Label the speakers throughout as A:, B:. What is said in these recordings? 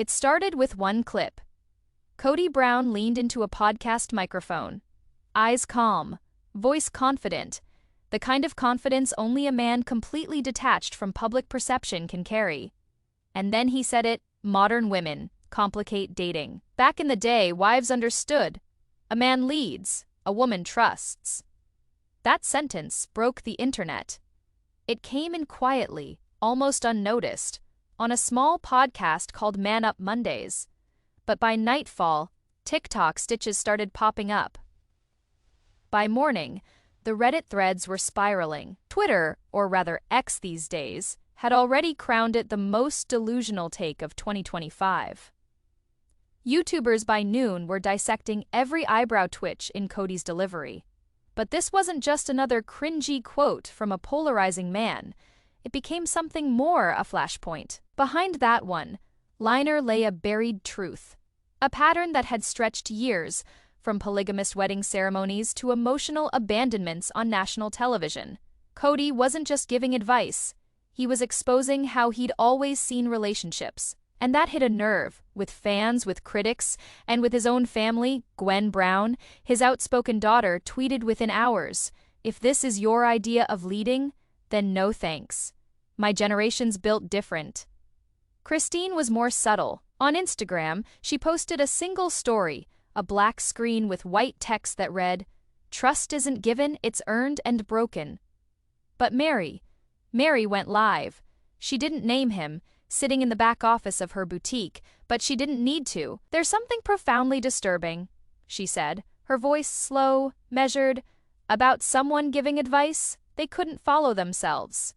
A: It started with one clip. Kody Brown leaned into a podcast microphone. Eyes calm, voice confident, the kind of confidence only a man completely detached from public perception can carry. And then he said it, modern women complicate dating. Back in the day, wives understood. A man leads, a woman trusts. That sentence broke the internet. It came in quietly, almost unnoticed, on a small podcast called Man Up Mondays. But by nightfall, TikTok stitches started popping up. By morning, the Reddit threads were spiraling. Twitter, or rather X these days, had already crowned it the most delusional take of 2025. YouTubers by noon were dissecting every eyebrow twitch in Kody's delivery. But this wasn't just another cringy quote from a polarizing man. It became something more a flashpoint. Behind that one liner lay a buried truth, a pattern that had stretched years, from polygamous wedding ceremonies to emotional abandonments on national television. Kody wasn't just giving advice, he was exposing how he'd always seen relationships. And that hit a nerve, with fans, with critics, and with his own family. Gwen Brown, his outspoken daughter, tweeted within hours, "If this is your idea of leading, then no thanks. My generation's built different." Christine was more subtle. On Instagram, she posted a single story, a black screen with white text that read, "Trust isn't given, it's earned and broken." But Meri went live. She didn't name him, sitting in the back office of her boutique, but she didn't need to. "There's something profoundly disturbing," she said, her voice slow, measured, "about someone giving advice they couldn't follow themselves."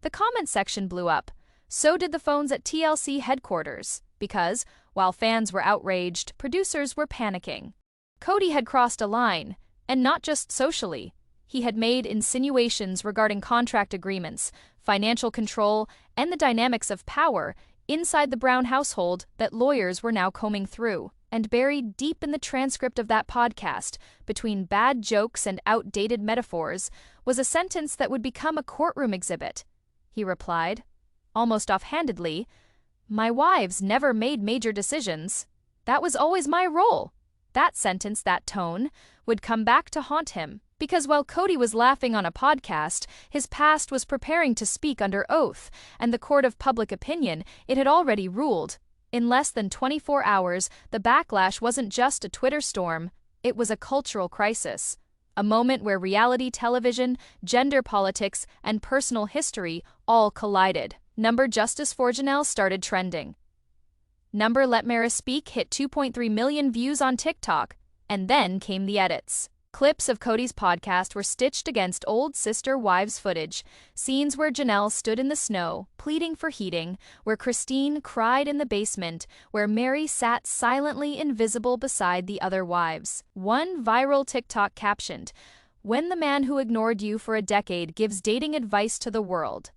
A: The comment section blew up. So did the phones at TLC headquarters, because, while fans were outraged, producers were panicking. Kody had crossed a line, and not just socially. He had made insinuations regarding contract agreements, financial control, and the dynamics of power inside the Brown household that lawyers were now combing through. And buried deep in the transcript of that podcast, between bad jokes and outdated metaphors, was a sentence that would become a courtroom exhibit. He replied, almost offhandedly, "My wives never made major decisions. That was always my role." That sentence, that tone, would come back to haunt him. Because while Kody was laughing on a podcast, his past was preparing to speak under oath, and the court of public opinion, it had already ruled. In less than 24 hours, the backlash wasn't just a Twitter storm, it was a cultural crisis. A moment where reality television, gender politics, and personal history all collided. Number Justice for Janelle started trending. Number Let Meri Speak hit 2.3 million views on TikTok, and then came the edits. Clips of Kody's podcast were stitched against old sister wives footage, scenes where Janelle stood in the snow, pleading for heating, where Christine cried in the basement, where Meri sat silently invisible beside the other wives. One viral TikTok captioned, "When the man who ignored you for a decade gives dating advice to the world."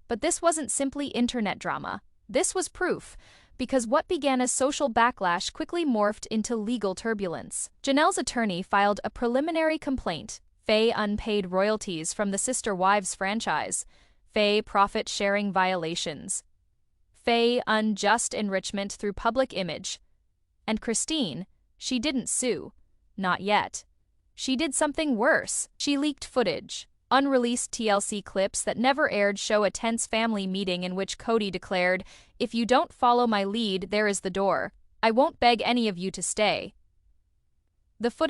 A: But this wasn't simply internet drama. This was proof. Because what began as social backlash quickly morphed into legal turbulence. Janelle's attorney filed a preliminary complaint, Faye unpaid royalties from the Sister Wives franchise, Faye profit-sharing violations, Faye unjust enrichment through public image. And Christine, she didn't sue. Not yet. She did something worse. She leaked footage. Unreleased TLC clips that never aired show a tense family meeting in which Kody declared, "If you don't follow my lead, there is the door. I won't beg any of you to stay." The footage